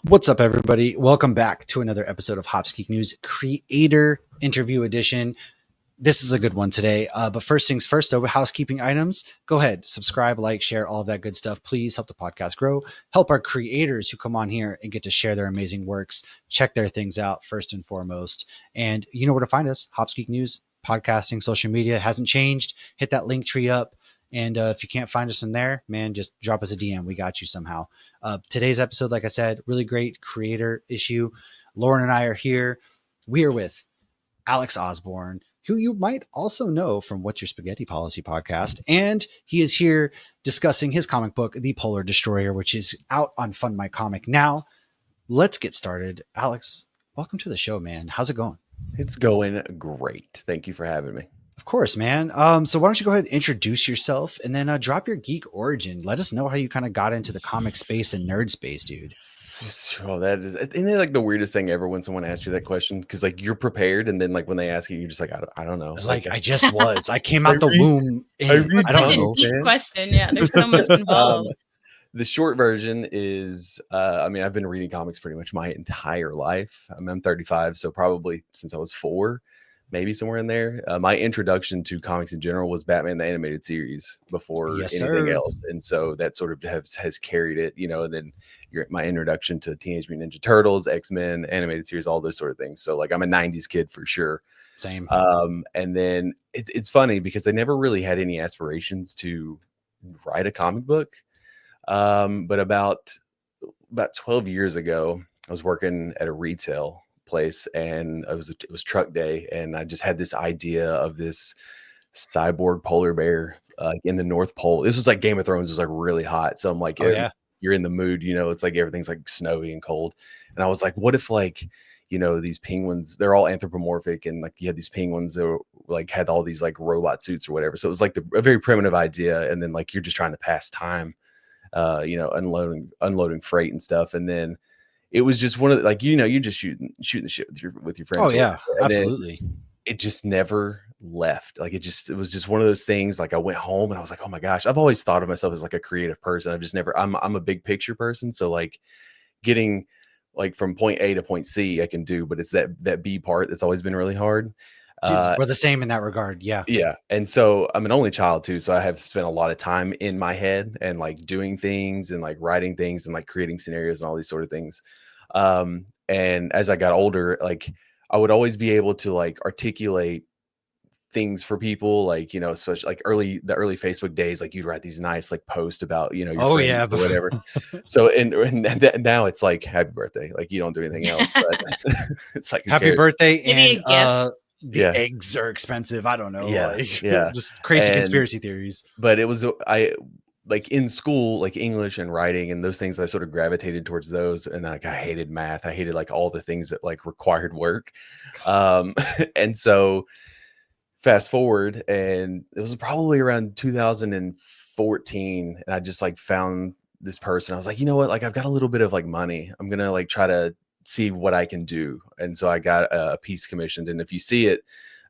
What's up, everybody? Welcome back to another episode of Hops Geek News Creator Interview Edition. This is a good one today. But first things first, though, housekeeping items. Go ahead, subscribe, like, share, all of that good stuff. Please help the podcast grow. Help our creators who come on here and get to share their amazing works. Check their things out first and foremost. And you know where to find us. Hops Geek News, podcasting, social media hasn't changed. Hit that link tree up. And if you can't find us in there, man, just drop us a DM. We got you somehow. Today's episode, like I said, really great creator issue. Lauren and I are here. We are with Alex Osborne, who you might also know from What's Your Spaghetti Policy podcast. And he is here discussing his comic book, The Polar Destroyer, which is out on Fund My Comic now. Let's get started. Alex, welcome to the show, man. How's it going? It's going great. Thank you for having me. Of course, man. So why don't you go ahead and introduce yourself and then drop your geek origin. Let us know how you kind of got into the comic space and nerd space, dude. Oh, that is, isn't it like the weirdest thing ever when someone asks you that question? Because like you're prepared, and then like when they ask you, you're just like, I don't know. Like I just was. I came out the womb. I don't know. Deep question. Yeah, there's so much involved. The short version is, I mean, I've been reading comics pretty much my entire life. I'm 35, so probably since I was 4. Maybe somewhere in there. My introduction to comics in general was Batman the Animated Series before anything else, and so that sort of has carried it, you know. And then my introduction to Teenage Mutant Ninja Turtles, X-Men, animated series, all those sort of things. So like I'm a '90s kid for sure. Same. And then it's funny because I never really had any aspirations to write a comic book. But about 12 years ago, I was working at a retail place, and it was truck day, and I just had this idea of this cyborg polar bear in the North Pole. This was like Game of Thrones was like really hot, so I'm like, you're in the mood, you know. It's like everything's like snowy and cold, and I was like, what if like, you know, these penguins, they're all anthropomorphic, and like you had these penguins that like had all these like robot suits or whatever. So it was like a very primitive idea, and then like you're just trying to pass time, you know, unloading freight and stuff, and then it was just one of the, like, you know, you're just shooting the shit with your friends. Oh yeah, absolutely. It just never left. Like it was just one of those things. Like I went home and I was like, oh my gosh, I've always thought of myself as like a creative person. I've just never, I'm a big picture person. So like getting like from point A to point C I can do, but it's that B part that's always been really hard. Dude, we're the same in that regard. Yeah. And so I'm an only child too. So I have spent a lot of time in my head and like doing things and like writing things and like creating scenarios and all these sort of things. And as I got older, like I would always be able to like articulate things for people, like, you know, especially like the early Facebook days, like you'd write these nice like posts about, you know, your friends or whatever. So and now it's like happy birthday, like you don't do anything else, but it's like happy birthday. Maybe and the eggs are expensive. I don't know. Just crazy conspiracy theories. But it was like in school, like English and writing and those things, I sort of gravitated towards those. And like I hated math. I hated like all the things that like required work. And so fast forward, and it was probably around 2014, and I just like found this person. I was like, you know what? Like I've got a little bit of like money. I'm gonna like try to see what I can do. And so I got a piece commissioned. And if you see it,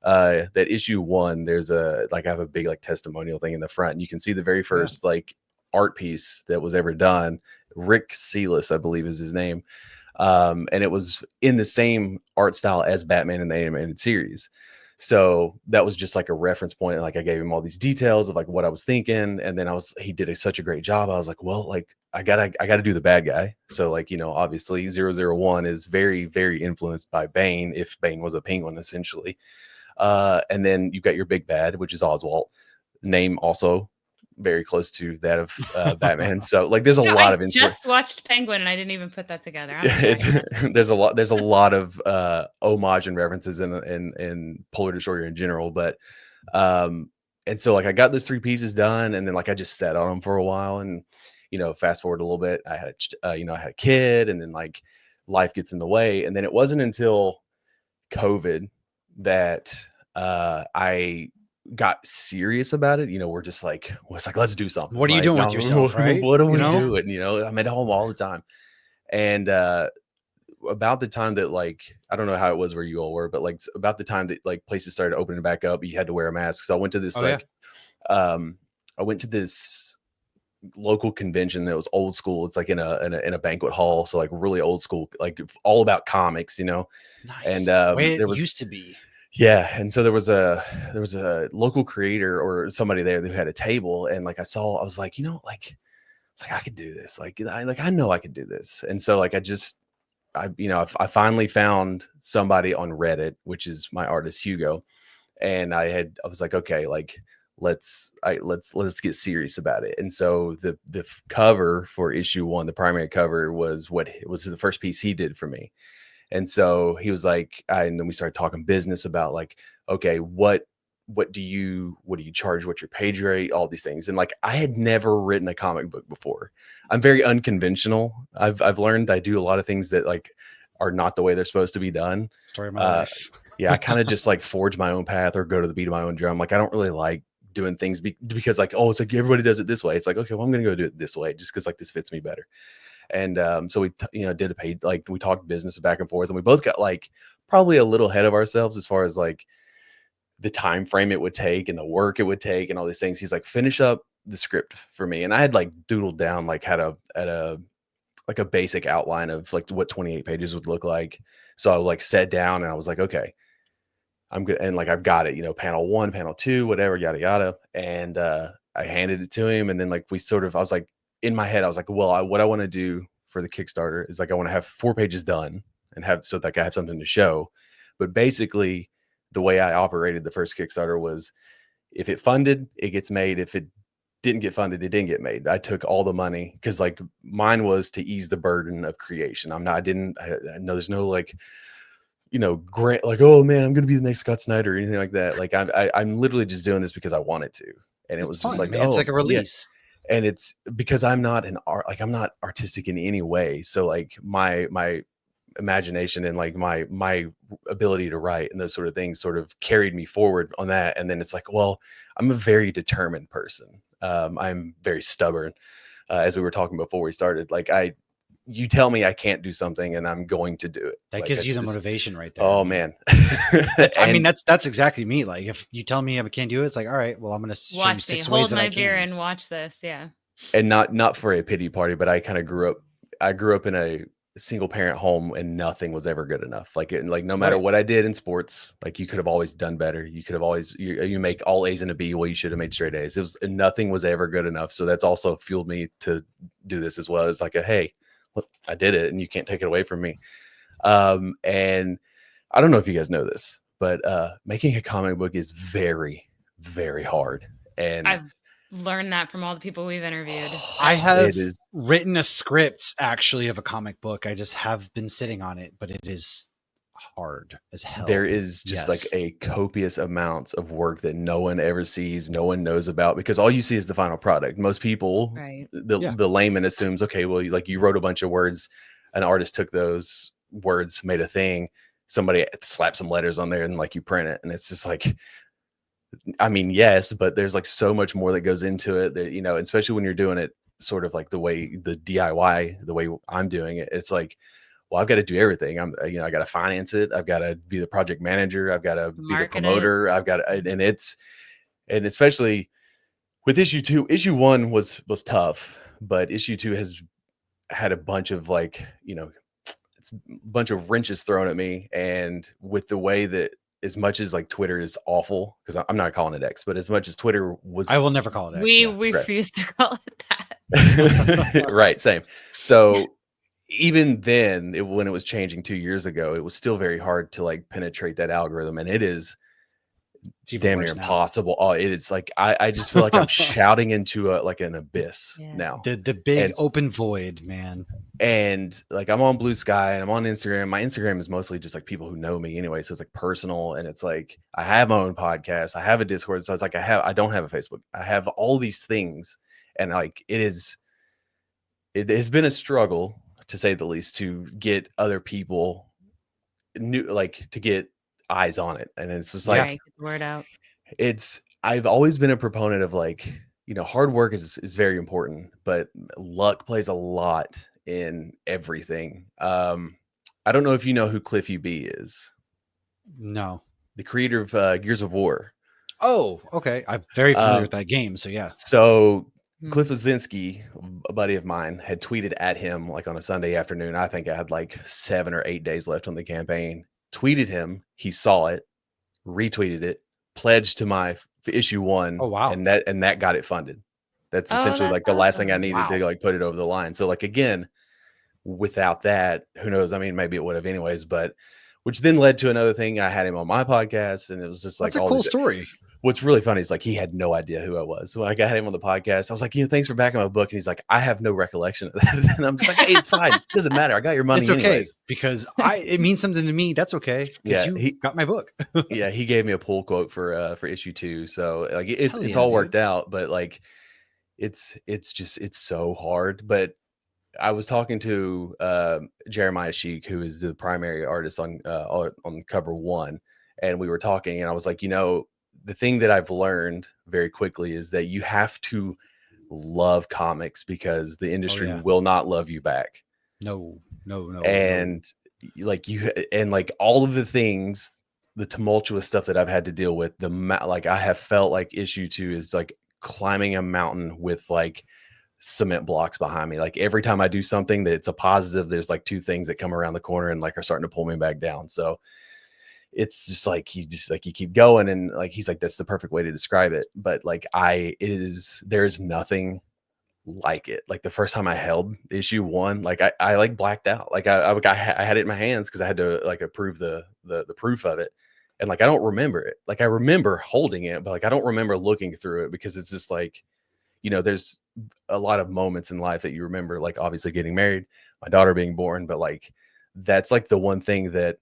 that issue 1, there's I have a big like testimonial thing in the front, and you can see the very first like art piece that was ever done. Rick Sealis, I believe is his name. And it was in the same art style as Batman in the animated series. So that was just like a reference point. And like I gave him all these details of like what I was thinking. And then he did such a great job. I was like, well, like I gotta do the bad guy. So like, you know, obviously 001 is very, very influenced by Bane, if Bane was a penguin essentially. And then you've got your big bad, which is Oswalt, name also very close to that of Batman. So like there's a lot of just watched Penguin and I didn't even put that together. There's a lot of homage and references in Polar Destroyer in general, but and so like I got those 3 pieces done, and then like I just sat on them for a while, and you know, fast forward a little bit, I had I had a kid, and then like life gets in the way, and then it wasn't until COVID that I got serious about it, we're just like, it's like, let's do something. What are you doing with yourself, right? What are You we know? doing? I'm at home all the time. And about the time that, like, I don't know how it was where you all were, but like about the time that like places started opening back up, you had to wear a mask. So I went to this I went to this local convention that was old school. It's like in a banquet hall, so like really old school, like all about comics, Nice. And The way it there was used to be. yeah, and so there was a local creator or somebody there who had a table, and like I was like, it's like I could do this, I know I could do this, and so like I finally found somebody on Reddit, which is my artist Hugo, and I was like, okay, like let's get serious about it. And so the cover for issue 1, the primary cover was the first piece he did for me. And so he was like, and then we started talking business about like, okay, what do you charge? What's your page rate? All these things. And like, I had never written a comic book before. I'm very unconventional. I've learned I do a lot of things that like are not the way they're supposed to be done. Story of my life. Yeah, I kind of just like forge my own path or go to the beat of my own drum. Like, I don't really like doing things because like, oh, it's like everybody does it this way. It's like, okay, well, I'm going to go do it this way just because like this fits me better. And so we, did a paid, like we talked business back and forth, and we both got like probably a little ahead of ourselves as far as like the time frame it would take and the work it would take and all these things. He's like, finish up the script for me. And I had like doodled down, like had a basic outline of like what 28 pages would look like. So I like sat down and I was like, okay, I'm good. And like, I've got it, panel 1, panel 2, whatever, yada, yada. And I handed it to him. And then like, I was like, in my head, I was like, well, what I want to do for the Kickstarter is like, I want to have 4 pages done and so that I have something to show. But basically the way I operated the first Kickstarter was if it funded, it gets made. If it didn't get funded, it didn't get made. I took all the money because like mine was to ease the burden of creation. I know there's no like, grant, like, oh man, I'm going to be the next Scott Snyder or anything like that. Like I'm literally just doing this because I wanted to. And it was fun, just like, man. It's like a release. Yeah. And it's because I'm not I'm not artistic in any way. So like my imagination and like my ability to write and those sort of things sort of carried me forward on that. And then it's like, well, I'm a very determined person. I'm very stubborn. As we were talking before we started, like you tell me I can't do something and I'm going to do it. That like, gives you the motivation right there. Oh man. I mean, that's exactly me. Like if you tell me I can't do it, it's like, all right, well, I'm going to show you 6 ways that I can. Hold my beer and watch this. Yeah. And not for a pity party, but I kind of grew up in a single parent home and nothing was ever good enough. Like no matter what I did in sports, like you could have always done better. You could have always, you make all A's and a B. Well, you should have made straight A's. Nothing was ever good enough. So that's also fueled me to do this as well. It's like hey, look, I did it and you can't take it away from me. And I don't know if you guys know this, but making a comic book is very, very hard. And I've learned that from all the people we've interviewed. I have written a script actually of a comic book. I just have been sitting on it, but it is hard as hell. There is just like a copious amounts of work that no one ever sees, no one knows about, because all you see is the final product. Most people, right. The layman assumes, okay, well, you wrote a bunch of words, an artist took those words, made a thing, somebody slapped some letters on there and like you print it. And it's just like, I mean, yes, but there's like so much more that goes into it that, especially when you're doing it sort of like the way the DIY, the way I'm doing it, it's like, well, I've got to do everything. I got to finance it. I've got to be the project manager. I've got to be the promoter. I've got to, and especially with issue 2, issue 1 was tough, but issue 2 has had a bunch of like, it's a bunch of wrenches thrown at me. And with the way that, as much as like Twitter is awful, because I'm not calling it X, but as much as Twitter was, I will never call it X. We refuse to call it that. Right. Same. So even then, when it was changing 2 years ago, it was still very hard to like penetrate that algorithm. And it's damn near impossible. Oh, it's like, I just feel like I'm shouting into an abyss now. The big open void, man. And like, I'm on Blue Sky and I'm on Instagram. My Instagram is mostly just like people who know me anyway. So it's like personal. And it's like, I have my own podcast. I have a Discord. So it's like, I don't have a Facebook. I have all these things. And like, it has been a struggle, to say the least, to get other people to get eyes on it. And it's just like, get the word out. I've always been a proponent of like, hard work is very important, but luck plays a lot in everything. I don't know if you know who Cliff UB is, No. the creator of Gears of War. Oh, okay. I'm very familiar Um, with that game. So yeah. So Cliff Hmm. Blazinski, a buddy of mine, had tweeted at him like on a Sunday afternoon. I think I had like 7 or 8 days left on the campaign. Tweeted him. He saw it, retweeted it, pledged to my issue 1, Oh wow. and that got it funded. That's Oh, essentially that's like the last thing I awesome. needed to Wow. like put it over the line. So like again, without that, who knows? I mean, maybe it would have anyways, but which then led to another thing. I had him on my podcast, and it was just like That's a all cool these. story. What's really funny is like he had no idea who I was. So when I got him on the podcast, I was like, thanks for backing my book. And he's like, I have no recollection of that. And I'm just like, hey, it's fine. It doesn't matter. I got your money It's okay anyways. because it means something to me. That's okay because Yeah, you got my book. Yeah, he gave me a pull quote for issue 2. So like it's Hell it's yeah, all dude. worked out, but like it's so hard. But I was talking to Jeremiah Sheik, who is the primary artist on cover 1, and we were talking, and I was like, the thing that I've learned very quickly is that you have to love comics because the industry yeah. will not love you back. No. And like all of the things, the tumultuous stuff that I've had to deal with, like I have felt like issue 2 is like climbing a mountain with like cement blocks behind me. Like every time I do something that's a positive, there's like 2 things that come around the corner and like are starting to pull me back down. So it's just like you keep going, and like he's like, that's the perfect way to describe it. But like there's nothing like it. Like the first time I held issue 1, like I like blacked out. Like I had it in my hands because I had to like approve the proof of it, and like I don't remember it. Like I remember holding it, but like I don't remember looking through it because it's just like, there's a lot of moments in life that you remember, like obviously getting married, my daughter being born, but like that's like the one thing that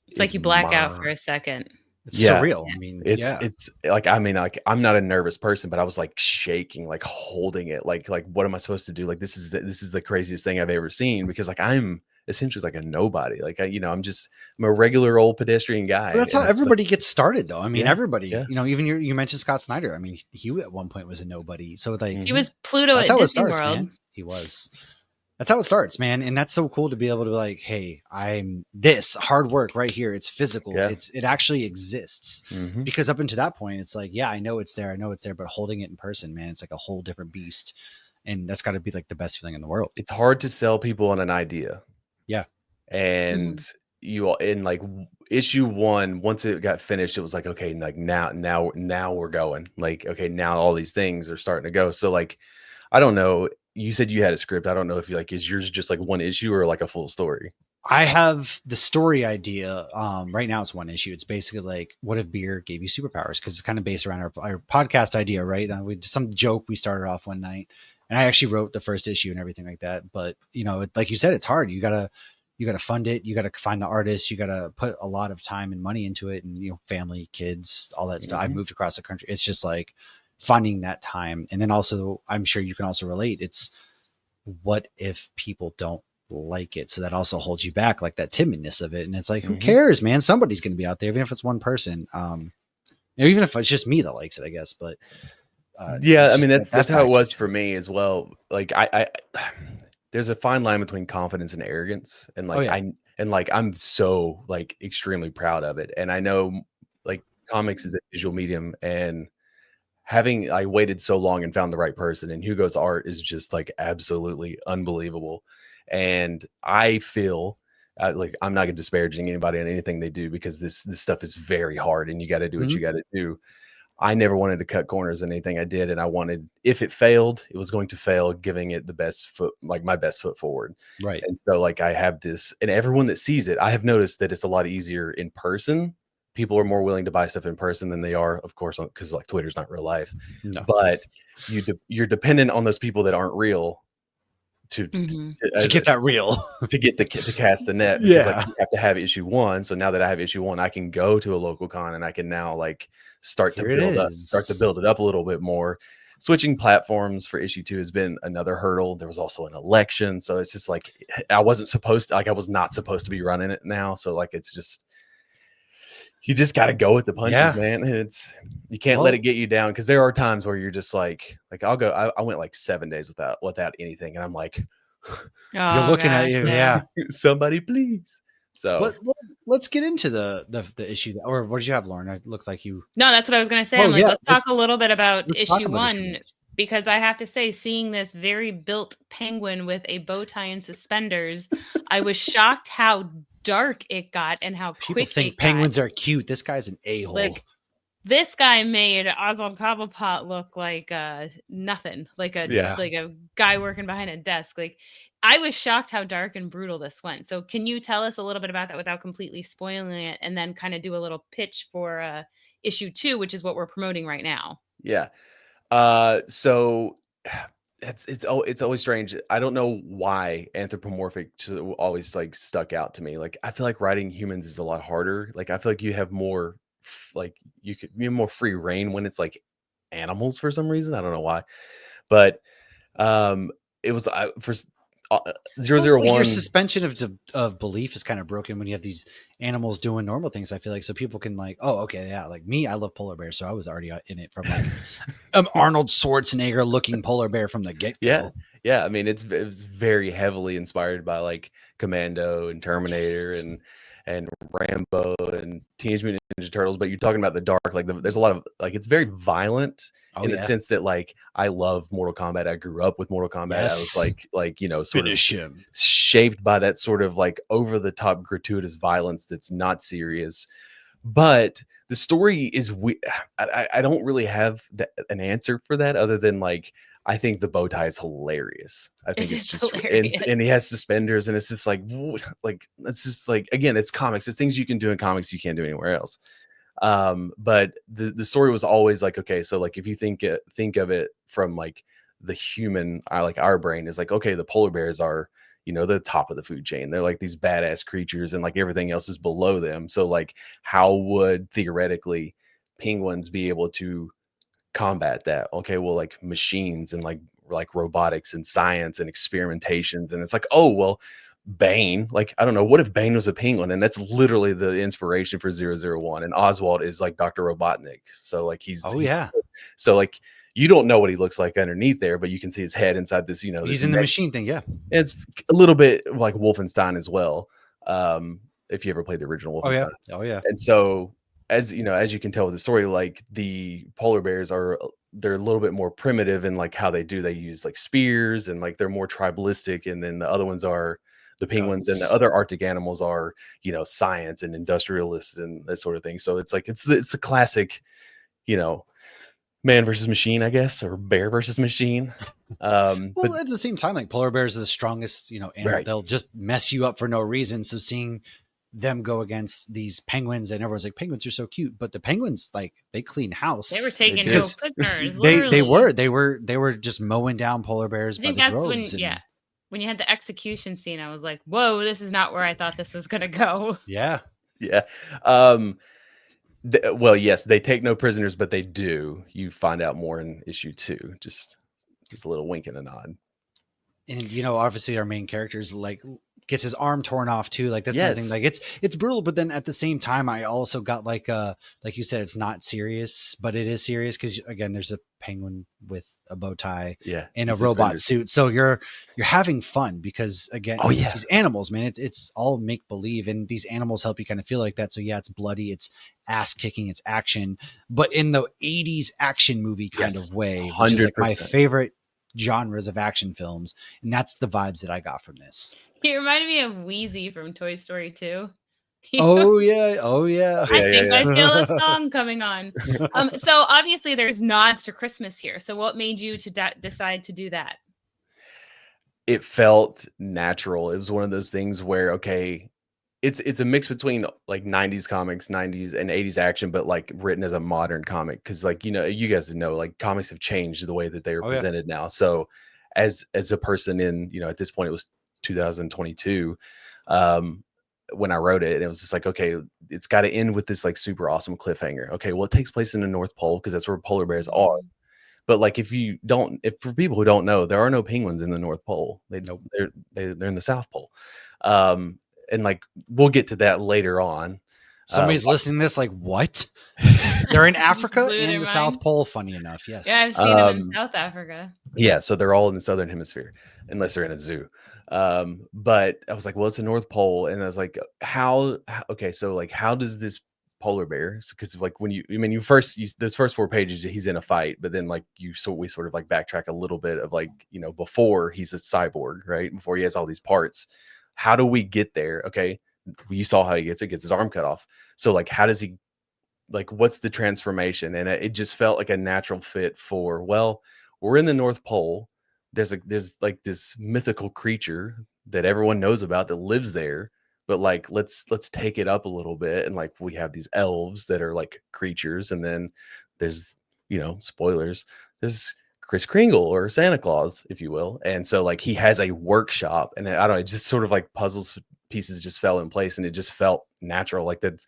It's like you black out for a second. It's Yeah. surreal. I mean, it's like, I mean, like I'm not a nervous person, but I was like shaking, like holding it, like what am I supposed to do? Like this is the craziest thing I've ever seen, because like I'm essentially like a nobody. Like I'm a regular old pedestrian guy. Well, that's how And it's everybody gets started, though. I mean, Yeah, everybody. yeah. Even you mentioned Scott Snyder. I mean, he at one point was a nobody. So like, He was Pluto that's at how it Disney starts, World. man. He was. That's how it starts, man. And that's so cool to be able to be like, hey, I'm this hard work right here. It's physical. Yeah. It actually exists. Mhm. Because up until that point, it's like, yeah, I know it's there, but holding it in person, man, it's like a whole different beast. And that's got to be like the best feeling in the world. It's hard to sell people on an idea. Yeah. And in like issue 1, once it got finished, it was like, okay, like now we're going. Like, okay, now all these things are starting to go. So like, I don't know. You said you had a script. I don't know if you like, is yours just like one issue or like a full story? I have the story idea. Right now it's one issue. It's basically like, what if beer gave you superpowers? Because it's kind of based around our podcast idea, right? Some joke we started off one night, and I actually wrote the first issue and everything like that. But like you said, it's hard. You gotta fund it. You gotta find the artists. You gotta put a lot of time and money into it, and family, kids, all that stuff. I moved across the country. It's just like finding that time, and then also, I'm sure you can also relate. It's what if people don't like it, so that also holds you back, like that timidness of it. And it's like, who cares, man? Somebody's going to be out there, even if it's one person, even if it's just me that likes it, I guess. But yeah, I mean, that's how it was for me as well. Like I there's a fine line between confidence and arrogance, and like I'm so like extremely proud of it. And I know like comics is a visual medium, and I waited so long and found the right person, and Hugo's art is just like absolutely unbelievable. And I feel like I'm not disparaging anybody on anything they do, because this stuff is very hard, and you got to do what you got to do. I never wanted to cut corners in anything I did, and I wanted, if it failed, it was going to fail, giving it the best foot, like my best foot forward. Right. And so like I have this, and everyone that sees it, I have noticed that it's a lot easier in person. People are more willing to buy stuff in person than they are, of course, because like Twitter's not real life. No. But you're dependent on those people that aren't real to get that real, to cast the net. Because like you have to have issue 1. So now that I have issue 1, I can go to a local con, and I can now like start to build it up a little bit more. Switching platforms for issue 2 has been another hurdle. There was also an election, so it's just like I was not supposed to be running it now. So like it's just, you just got to go with the punches, Yeah. man. And you can't let it get you down, because there are times where you're just like I went like 7 days without anything, and I'm like, you're looking at you, yeah. Somebody please. So well, let's get into the issue, or what did you have, Lauren? It looked like you. No, that's what I was going to say. Oh, I'm like, yeah, let's talk a little bit about let's talk issue about issue 1, one. because I have to say, seeing this very built penguin with a bow tie and suspenders, I was shocked how dark it got and how People quick think it penguins got. are cute. This guy's an a-hole. Like, this guy made Oswald Cobblepot look like nothing, like a guy working behind a desk. Like, I was shocked how dark and brutal this went. So can you tell us a little bit about that without completely spoiling it, and then kind of do a little pitch for issue 2, which is what we're promoting right now? Yeah. So it's always strange. I don't know why anthropomorphic always like stuck out to me. Like, I feel like writing humans is a lot harder. Like, I feel like you have more you have more free reign when it's like animals for some reason. I don't know why, but it was for 001. Your suspension of belief is kind of broken when you have these animals doing normal things, I feel like, so people can like, oh, okay, yeah, like me, I love polar bears, so I was already in it from like Arnold Schwarzenegger looking polar bear from the get-go. Yeah, I mean, it's very heavily inspired by like Commando and Terminator and Rambo and Teenage Mutant Ninja Turtles. But you're talking about the dark, like there's a lot of like, it's very violent in the sense that like, I love Mortal Kombat. I grew up with Mortal Kombat. Yes. I was like sort Finish of him. shaped by that sort of like over the top gratuitous violence that's not serious. But the story is I don't really have an answer for that, other than like, I think the bow tie is hilarious. I think it's just hilarious. And he has suspenders, and it's just like it's just like, again, it's comics. It's things you can do in comics you can't do anywhere else. But the story was always like, okay, so like if you think of it from like the human, like our brain is like, okay, the polar bears are, the top of the food chain. They're like these badass creatures, and like everything else is below them. So like, how would theoretically penguins be able to combat that? Okay, well, like machines and like robotics and science and experimentations. And it's like, oh, well, Bane, like, I don't know, what if Bane was a penguin? And that's literally the inspiration for 001. And Oswalt is like Dr. Robotnik. So like so like, you don't know what he looks like underneath there, but you can see his head inside this, he's in the machine thing. Yeah. It's a little bit like Wolfenstein as well. If you ever played the original Wolfenstein. Oh yeah. And so, as you can tell with the story, like the polar bears they're a little bit more primitive in like how they use like spears, and like they're more tribalistic. And then the other ones are the penguins, and the other Arctic animals are, science and industrialists and that sort of thing. So it's like, it's the classic, man versus machine, I guess, or bear versus machine. Well, but at the same time, like polar bears are the strongest, animal. Right. They'll just mess you up for no reason. So seeing them go against these penguins, and everyone's like, penguins are so cute, but the penguins, like, they clean house. They were taking no prisoners. They were just mowing down polar bears by the droves. When you had the execution scene, I was like, whoa, this is not where I thought this was gonna go. Yeah. Well, yes, they take no prisoners, but they do. You find out more in issue 2. Just a little wink and a nod. And obviously our main character is like gets his arm torn off too. Like that's the thing. Like it's brutal, but then at the same time, I also got like you said, it's not serious, but it is serious because again, there's a penguin with a bow tie, in a robot suit. So you're having fun because again, it's these animals, man. It's all make believe, and these animals help you kind of feel like that. So yeah, it's bloody, it's ass kicking, it's action, but in the 80s action movie kind of way, which 100%. Is like my favorite genres of action films, and that's the vibes that I got from this. He reminded me of Wheezy from Toy Story 2. Oh yeah. I think I feel a song coming on. So obviously there's nods to Christmas here. So what made you to decide to do that? It felt natural. It was one of those things where, okay, it's a mix between like 90s comics, 90s and 80s action, but like written as a modern comic. Cause like, you guys know, like comics have changed the way that they are presented now. So as a person in, at this point it was 2022, when I wrote it, and it was just like, okay, it's got to end with this like super awesome cliffhanger. Okay, well, it takes place in the North Pole because that's where polar bears are. But like, if for people who don't know, there are no penguins in the North Pole. They're in the South Pole. And like, we'll get to that later on. Somebody's listening to this like, what? They're in Africa and the South Pole, funny enough. Yes. Yeah, I've seen them in South Africa. Yeah, so they're all in the southern hemisphere, unless they're in a zoo. But I was like, well, it's the North Pole, and I was like, okay, so like, how does this polar bear? Because like when those first 4 pages, he's in a fight, but then like we sort of like backtrack a little bit of like, before he's a cyborg, right? Before he has all these parts. How do we get there? Okay, you saw how he gets his arm cut off. So like, how does he, like, what's the transformation? And it just felt like a natural fit for, well, we're in the North Pole. There's like this mythical creature that everyone knows about that lives there, but like, let's take it up a little bit. And like, we have these elves that are like creatures. And then there's, spoilers, there's Kris Kringle or Santa Claus, if you will. And so like, he has a workshop, and I don't know, it just sort of like puzzles pieces just fell in place, and it just felt natural. Like that's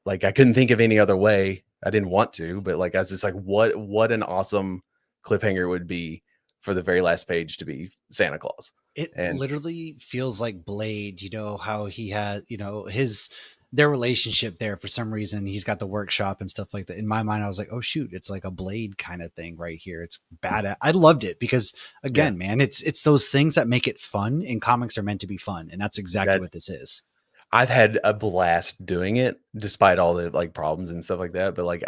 like, I couldn't think of any other way. I didn't want to, but like, I was just like, what an awesome cliffhanger it would be for the very last page to be Santa Claus. It literally feels like Blade, how he had, their relationship there. For some reason, he's got the workshop and stuff like that. In my mind, I was like, oh shoot, it's like a Blade kind of thing right here. It's bad. I loved it because again, man, it's those things that make it fun, and comics are meant to be fun. And that's exactly what this is. I've had a blast doing it despite all the like problems and stuff like that. But like,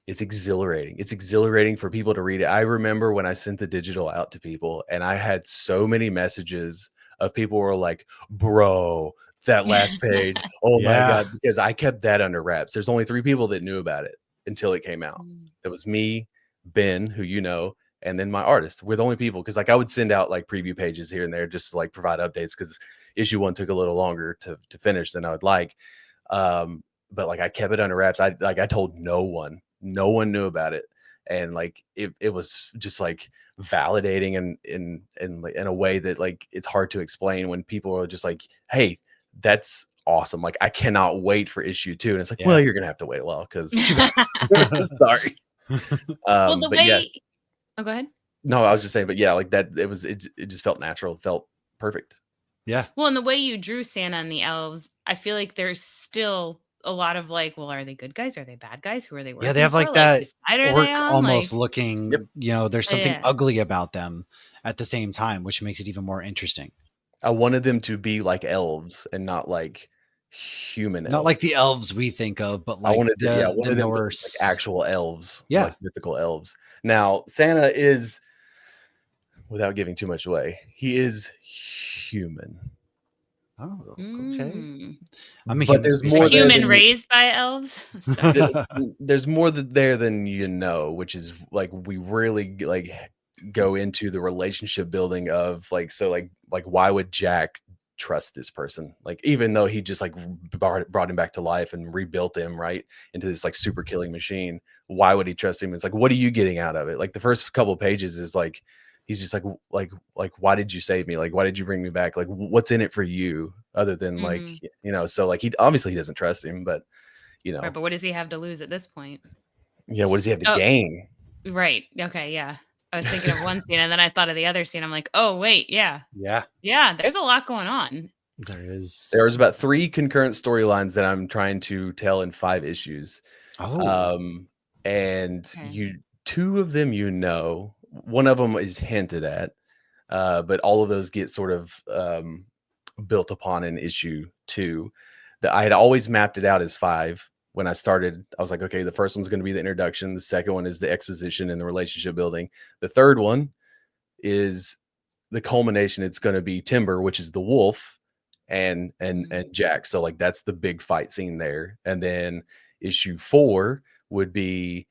it's exhilarating. It's exhilarating for people to read it. I remember when I sent the digital out to people, and I had so many messages of people who were like, bro, that last page. Oh my God. Because I kept that under wraps. There's only 3 people that knew about it until it came out. It was me, Ben, who and then my artist. We're the only people, because like I would send out like preview pages here and there just to like provide updates, because issue 1 took a little longer to finish than I would like. But like I kept it under wraps. I told no one knew about it. And like it was just like validating and in a way that like it's hard to explain, when people are just like, hey, that's awesome. Like, I cannot wait for issue 2. And it's like, well, you're gonna have to wait a while because sorry. Well, the way go ahead. No, I was just saying, but yeah, like that, it just felt natural. It felt perfect. Yeah. Well, and the way you drew Santa and the elves, I feel like there's still a lot of like, well, are they good guys? Are they bad guys? Who are they working for? Yeah, they have like that orc almost like, looking, there's something ugly about them at the same time, which makes it even more interesting. I wanted them to be like elves and not like human elves. Not like the elves we think of, but like I wanted the them Norse, to be like actual elves, like mythical elves. Now, Santa is, without giving too much away, he is human. Oh, okay. But there's more human raised by elves. There's more there than which is like, we really like go into the relationship building of like, so like why would Jack trust this person? Like, even though he just like brought him back to life and rebuilt him right into this like super killing machine, why would he trust him? It's like, what are you getting out of it? Like the first couple of pages is like, he's just like, why did you save me? Like, why did you bring me back? Like, what's in it for you other than like, so like, he obviously doesn't trust him, but right, but what does he have to lose at this point? Yeah. What does he have to gain? Right. Okay. Yeah. I was thinking of one scene, and then I thought of the other scene. I'm like, oh wait. Yeah. There's a lot going on. There's about 3 concurrent storylines that I'm trying to tell in 5 issues. And 2 of them, one of them is hinted at, but all of those get sort of built upon in issue 2. That I had always mapped it out as 5 when I started. I was like, okay, the first one's going to be the introduction. The second one is the exposition and the relationship building. The third one is the culmination. It's going to be Timber, which is the wolf, and Jack. So like, that's the big fight scene there. And then issue 4 would be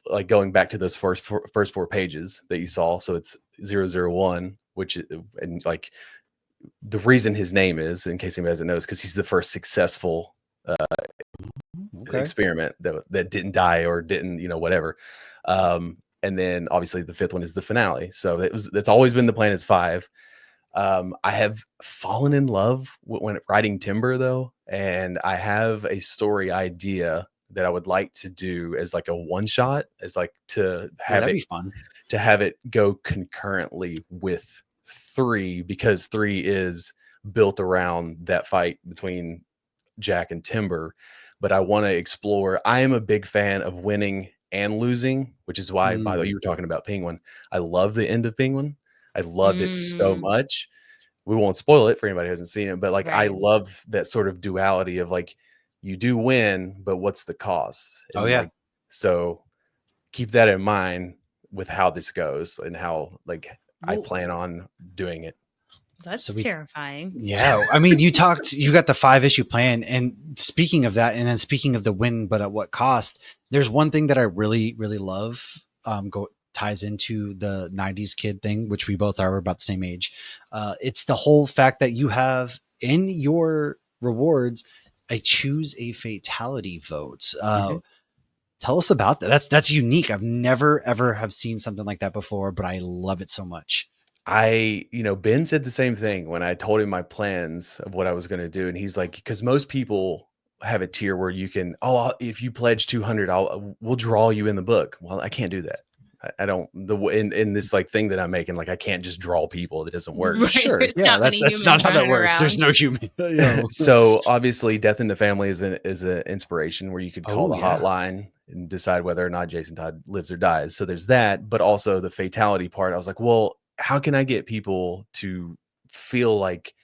like going back to those first 4 pages that you saw. So it's 001, which and like the reason his name is, in case anybody doesn't know, is because he's the first successful experiment that didn't die or didn't, whatever. And then obviously the 5th one is the finale. So that's always been the plan, is 5. I have fallen in love when writing Timber though. And I have a story idea that I would like to do as like a one shot, as like to have that'd be fun to have it go concurrently with 3, because 3 is built around that fight between Jack and Timber, but I want to explore. I am a big fan of winning and losing, which is why, by the way, you were talking about Penguin. I love the end of Penguin. I loved it so much. We won't spoil it for anybody who hasn't seen it, but like I love that sort of duality of like you do win, but what's the cost? And like, so keep that in mind with how this goes and how like I plan on doing it. That's terrifying. Yeah. I mean, you got the 5-issue plan. And speaking of that, and then speaking of the win, but at what cost, there's one thing that I really, really love. Ties into the 90s kid thing, which we both are. We're about the same age. It's the whole fact that you have in your rewards, I choose a fatality vote. Tell us about that. That's unique. I've never, ever have seen something like that before, but I love it so much. Ben said the same thing when I told him my plans of what I was going to do. And he's like, because most people have a tier where you can, if you pledge 200, we'll draw you in the book. Well, I can't do that. I don't in this like thing that I'm making, like I can't just draw people. That doesn't work. Right. Sure. Yeah. That's not how that works. Around. There's no human. So obviously Death in the Family is an inspiration where you could call the hotline and decide whether or not Jason Todd lives or dies. So there's that, but also the fatality part. I was like, well, how can I get people to feel like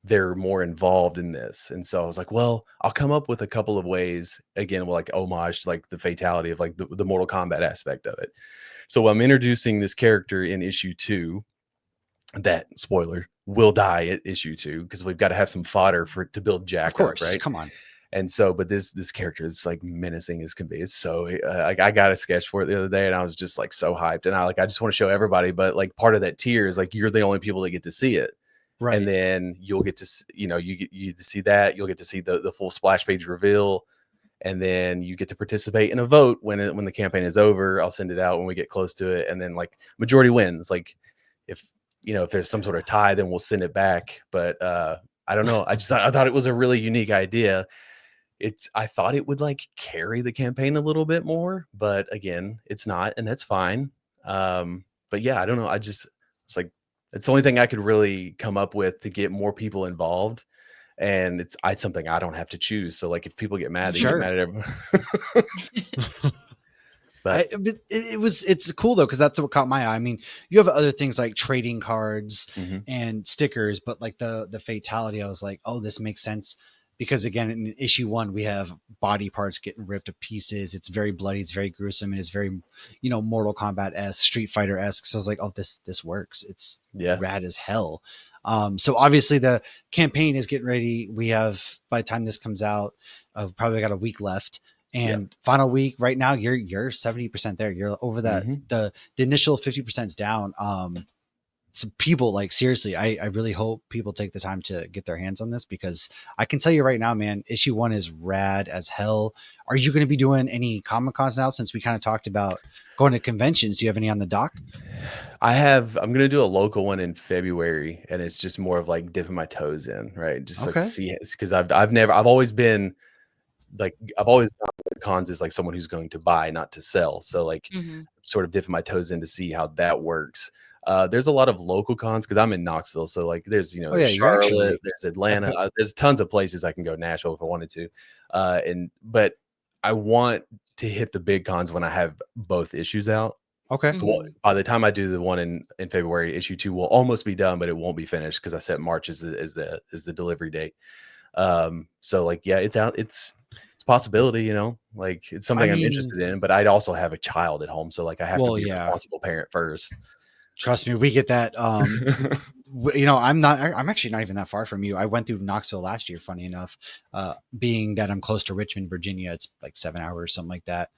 they're more involved in this? And so I was like, well, I'll come up with a couple of ways, again, like homage to like the fatality of like the Mortal Kombat aspect of it. So I'm introducing this character in issue 2 that, spoiler, will die at issue 2 because we've got to have some fodder to build Jack. Of course, up, right? Come on. And so, but this character is like menacing as can be. It's so like I got a sketch for it the other day, and I was just like so hyped. And I just want to show everybody. But like part of that tier is like you're the only people that get to see it, right? And then you'll get to you get to see that. You'll get to see the full splash page reveal, and then you get to participate in a vote when the campaign is over. I'll send it out when we get close to it, and then like majority wins. Like if there's some sort of tie, then we'll send it back. But I don't know. I thought it was a really unique idea. I thought it would like carry the campaign a little bit more, but again, it's not, and that's fine. But yeah, I don't know. It's like, it's the only thing I could really come up with to get more people involved. And it's something I don't have to choose. So like if people get mad, they get mad at everyone. But it's cool though, because that's what caught my eye. I mean, you have other things like trading cards and stickers, but like the fatality, I was like, oh, this makes sense. Because again, in issue 1, we have body parts getting ripped to pieces. It's very bloody. It's very gruesome. And it's very, Mortal Kombat-esque, Street Fighter-esque. So I was like, oh, this works. It's rad as hell. So obviously the campaign is getting ready. We have, by the time this comes out, probably got a week left. And final week right now, you're 70% there. You're over that. The initial 50% is down. So people, like, seriously, I really hope people take the time to get their hands on this, because I can tell you right now, man, issue 1 is rad as hell. Are you going to be doing any Comic-Cons now, since we kind of talked about going to conventions? Do you have any on the dock? I'm going to do a local one in February, and it's just more of like dipping my toes in, right? Just like see it, because I've always been like, I've always done cons as like someone who's going to buy, not to sell. So like sort of dipping my toes in to see how that works. There's a lot of local cons because I'm in Knoxville. So like there's, there's Charlotte, there's Atlanta, there's tons of places I can go. Nashville if I wanted to. But I want to hit the big cons when I have both issues out. Okay. Well, by the time I do the one in February, issue 2 will almost be done, but it won't be finished because I set March as the delivery date. So like, yeah, it's out. It's a possibility, like it's something I'm interested in, but I'd also have a child at home. So like I have to be a responsible parent first. Trust me, we get that. I'm actually not even that far from you. I went through Knoxville last year, funny enough, being that I'm close to Richmond, Virginia. It's like 7 hours, something like that.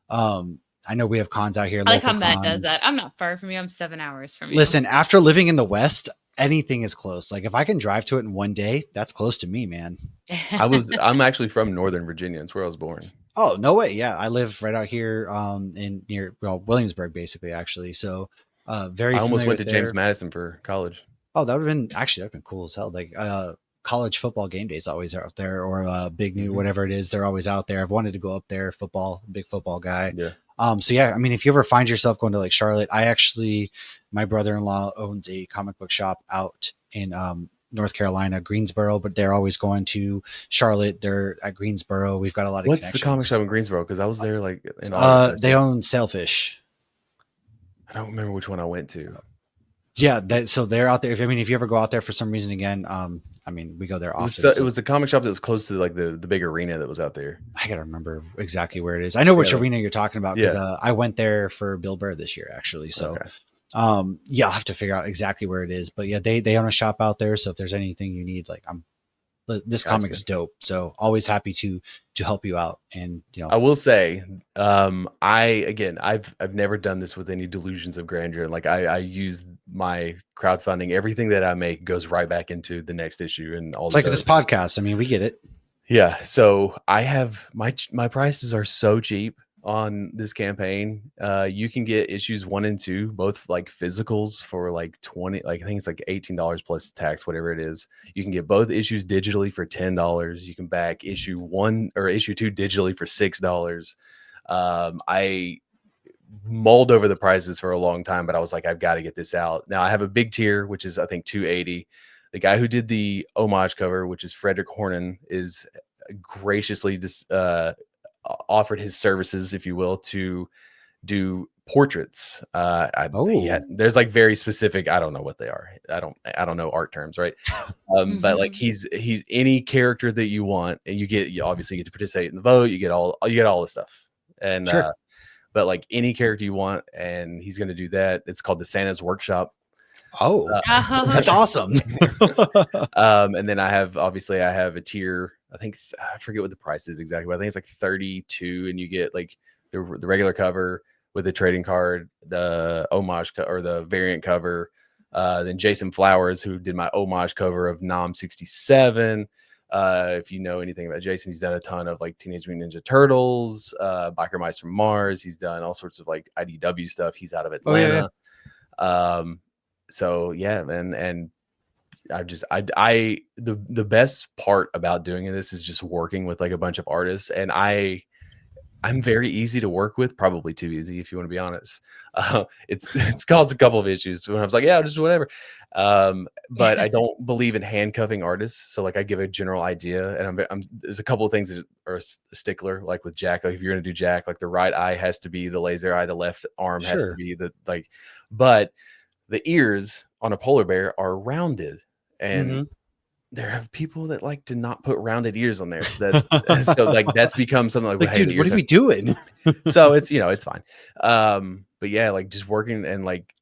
I know we have cons out here. I like how Matt does that. I'm not far from you. I'm 7 hours from you. Listen, after living in the West, anything is close. Like if I can drive to it in one day, that's close to me, man. I'm actually from Northern Virginia. It's where I was born. Oh, no way. Yeah. I live right out here near Williamsburg, basically, actually. So I almost went to James Madison for college. Oh, that would have been cool as hell. Like college football game days always are out there, or Big New, whatever it is, they're always out there. I've wanted to go up there. Big football guy. Yeah. So yeah, I mean, if you ever find yourself going to like Charlotte, my brother-in-law owns a comic book shop out in North Carolina, Greensboro, but they're always going to Charlotte. They're at Greensboro. We've got a lot of What's the comic connections. shop in Greensboro? Because I was there like in August. They own Sailfish. I don't remember which one I went to. Yeah, so they're out there. If you ever go out there for some reason again, we go there often. It was a comic shop that was close to like the big arena that was out there. I gotta remember exactly where it is. I know which arena you're talking about because I went there for Bill Burr this year actually. So, I'll have to figure out exactly where it is. But yeah, they own a shop out there. So if there's anything you need, like this comic is dope. So always happy to help you out. And I will say, I've never done this with any delusions of grandeur. Like I use my crowdfunding. Everything that I make goes right back into the next issue and all. It's like this podcast. I mean, we get it. Yeah. So I have my prices are so cheap on this campaign. You can get issues 1 and 2, both like physicals for like 20, like I think it's like $18 plus tax, whatever it is. You can get both issues digitally for $10. You can back issue 1 or issue 2 digitally for $6. I mulled over the prices for a long time, but I was like, I've got to get this out. Now I have a big tier, which is I think $280. The guy who did the homage cover, which is Frederick Hornan, is graciously offered his services, if you will, to do portraits. There's like very specific, I don't know what they are. I don't know art terms, right? But like he's any character that you want, and you obviously get to participate in the vote. You get all the stuff, and sure. But like any character you want, and he's going to do that. It's called the Santa's Workshop. Oh, that's awesome. And then I have a tier. I think I forget what the price is exactly, but I think it's like 32, and you get like the regular cover with the trading card, the homage or the variant cover. Then Jason Flowers, who did my homage cover of Nom 67. If you know anything about Jason, he's done a ton of like Teenage Mutant Ninja Turtles, Biker Mice from Mars. He's done all sorts of like IDW stuff. He's out of Atlanta. So yeah, man. And the best part about doing this is just working with like a bunch of artists, and I'm very easy to work with, probably too easy if you want to be honest. It's caused a couple of issues when I was like, yeah, just whatever. But I don't believe in handcuffing artists. So like I give a general idea, and there's a couple of things that are a stickler, like with Jack. Like if you're going to do Jack, like the right eye has to be the laser eye, the left arm has to be but the ears on a polar bear are rounded, and there are people that like to not put rounded ears on there. So that's become something like, dude, what are we doing? So it's fine. But yeah, like just working, and like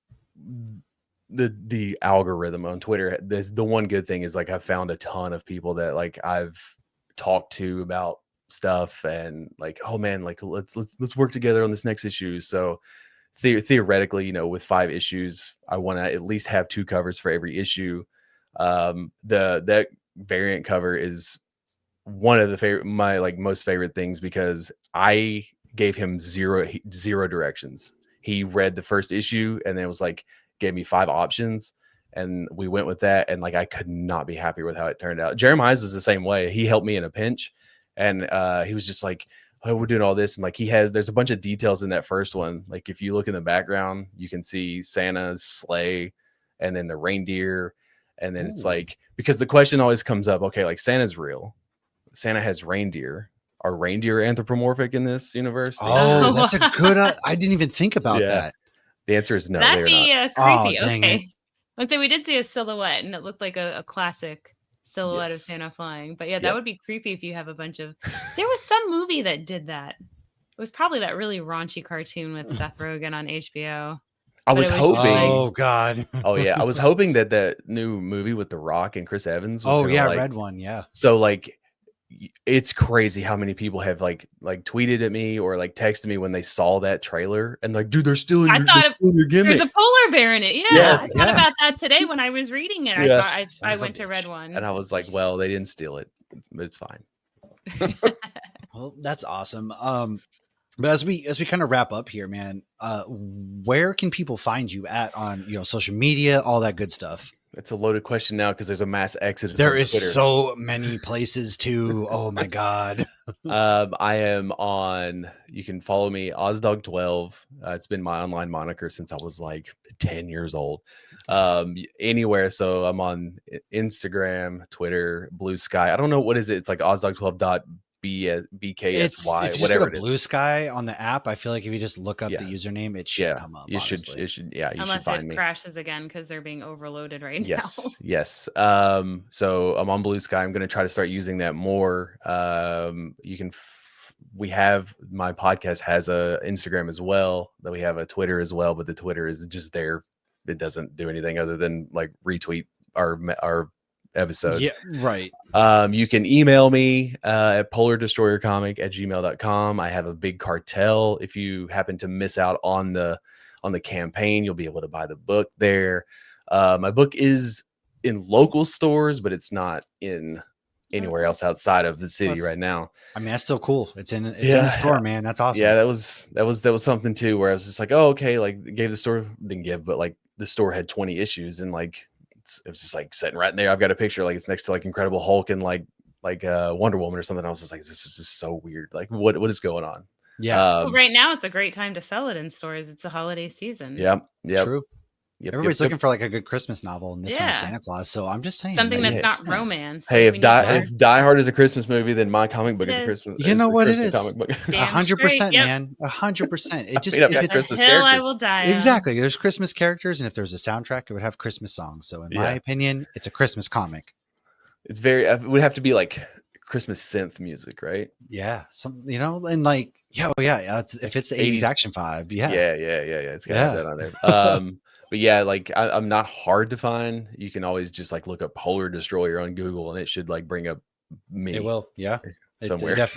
the algorithm on Twitter, the one good thing is like I've found a ton of people that like I've talked to about stuff, and like, oh man, like let's work together on this next issue. So theoretically, with 5 issues, I want to at least have 2 covers for every issue. That variant cover is one of my like most favorite things, because I gave him zero directions. He read the first issue and then it was like gave me 5 options, and we went with that, and like I could not be happier with how it turned out. Jeremiah's was the same way. He helped me in a pinch, and he was just like, oh, we're doing all this, and like there's a bunch of details in that first one. Like if you look in the background, you can see Santa's sleigh and then the reindeer. And then it's like, because the question always comes up, okay, like Santa's real. Santa has reindeer. Are reindeer anthropomorphic in this universe? Oh, that's a good, I didn't even think about that. The answer is no. That'd be creepy. Oh, dang okay. it. Let's say we did see a silhouette, and it looked like a classic silhouette of Santa flying. But yeah, that would be creepy if you have a bunch of... There was some movie that did that. It was probably that really raunchy cartoon with Seth Rogen on HBO. I was hoping. Oh God. Oh yeah, I was hoping that new movie with The Rock and Chris Evans was red one, yeah. So like, it's crazy how many people have like tweeted at me or like texted me when they saw that trailer, and like, dude, they're still in your gimmick. There's a polar bear in it. Yeah, I thought about that today when I was reading it. Yes. I went to read one, and I was like, well, they didn't steal it, but it's fine. Well, that's awesome. But as we kind of wrap up here, man, where can people find you at on social media, all that good stuff? It's a loaded question now because there's a mass exodus. There on is Twitter. so many places to. Oh my god. I am on. You can follow me, Ozdog12. It's been my online moniker since I was like 10 years old. Anywhere. So I'm on Instagram, Twitter, Blue Sky. I don't know what is it. It's like Ozdog12.bksy, If you just whatever go to it is. Blue Sky on the app, I feel like if you just look up the username, it should come up. You should. Yeah, you unless should find it me. crashes again because they're being overloaded right now. Yes. So I'm on Blue Sky. I'm going to try to start using that more. You can. We have my podcast has a Instagram as well. That we have a Twitter as well, but the Twitter is just there. It doesn't do anything other than like retweet our episode. Yeah, right. You can email me at polardestroyercomic@gmail.com. I have a big cartel. If you happen to miss out on the campaign, you'll be able to buy the book there. My book is in local stores, but it's not in anywhere else outside of the city right now. I mean, that's still cool. It's in the store, man. That's awesome. Yeah, that was something too, where I was just like, oh, okay, like gave the store, didn't give, but like the store had 20 issues, and like it was just like sitting right in there. I've got a picture, like it's next to like Incredible Hulk and like Wonder Woman or something. I was just like, this is just so weird. Like, what is going on? Yeah. Well, right now it's a great time to sell it in stores. It's the holiday season. Yep. True. Everybody's looking for like a good Christmas novel, and this one is Santa Claus. So I'm just saying something that's not romance. Hey, if Die Hard is a Christmas movie, then my comic book is a Christmas. You know what it is? 100%, man. 100%. It just if it's Christmas hill I will die on. Exactly. There's Christmas characters, and if there's a soundtrack, it would have Christmas songs. So in my opinion, it's a Christmas comic. It's it would have to be like Christmas synth music, right? Yeah, and like, if it's the 80s action vibe, yeah. It's got to have that on there. But yeah, like I'm not hard to find. You can always just like look up Polar Destroyer on Google, and it should like bring up me. It will, somewhere.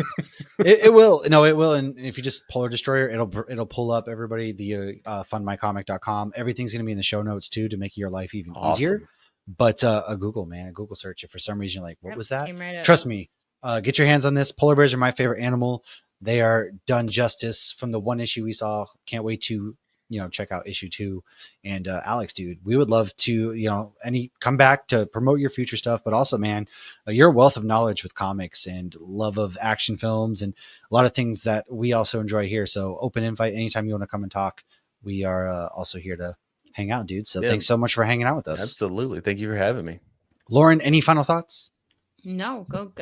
It will. No, it will. And if you just Polar Destroyer, it'll pull up everybody. The fundmycomic.com. Everything's gonna be in the show notes too to make your life even easier. But a Google search. If for some reason you're like, what was that? Trust me. Get your hands on this. Polar bears are my favorite animal. They are done justice from the one issue we saw. Can't wait to check out issue 2. And Alex, dude, we would love to come back to promote your future stuff, but also, man, your wealth of knowledge with comics and love of action films and a lot of things that we also enjoy here. So open invite anytime you want to come and talk. We are also here to hang out, dude. So thanks so much for hanging out with us. Absolutely. Thank you for having me. Lauren, any final thoughts? No, go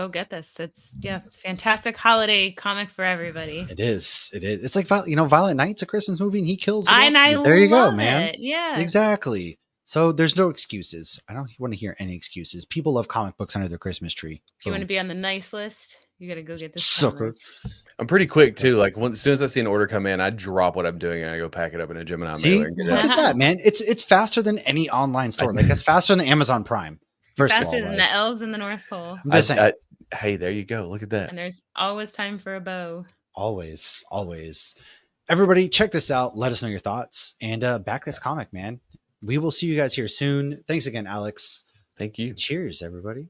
get this. It's a fantastic holiday comic for everybody. It is. It's like, Violent Night's a Christmas movie and he kills it. And there you go, man. Yeah, exactly. So there's no excuses. I don't want to hear any excuses. People love comic books under their Christmas tree. If you want to be on the nice list, you got to go get this. Sucker. I'm pretty quick too. Like as soon as I see an order come in, I drop what I'm doing and I go pack it up in a Gemini mailer. Look at that, man. It's faster than any online store. Like that's faster than Amazon Prime. Faster than the elves in the North Pole. I'm just saying. Hey, there you go. Look at that. And there's always time for a bow. Always. Everybody, check this out. Let us know your thoughts and back this comic, man. We will see you guys here soon. Thanks again, Alex. Thank you. Cheers, everybody.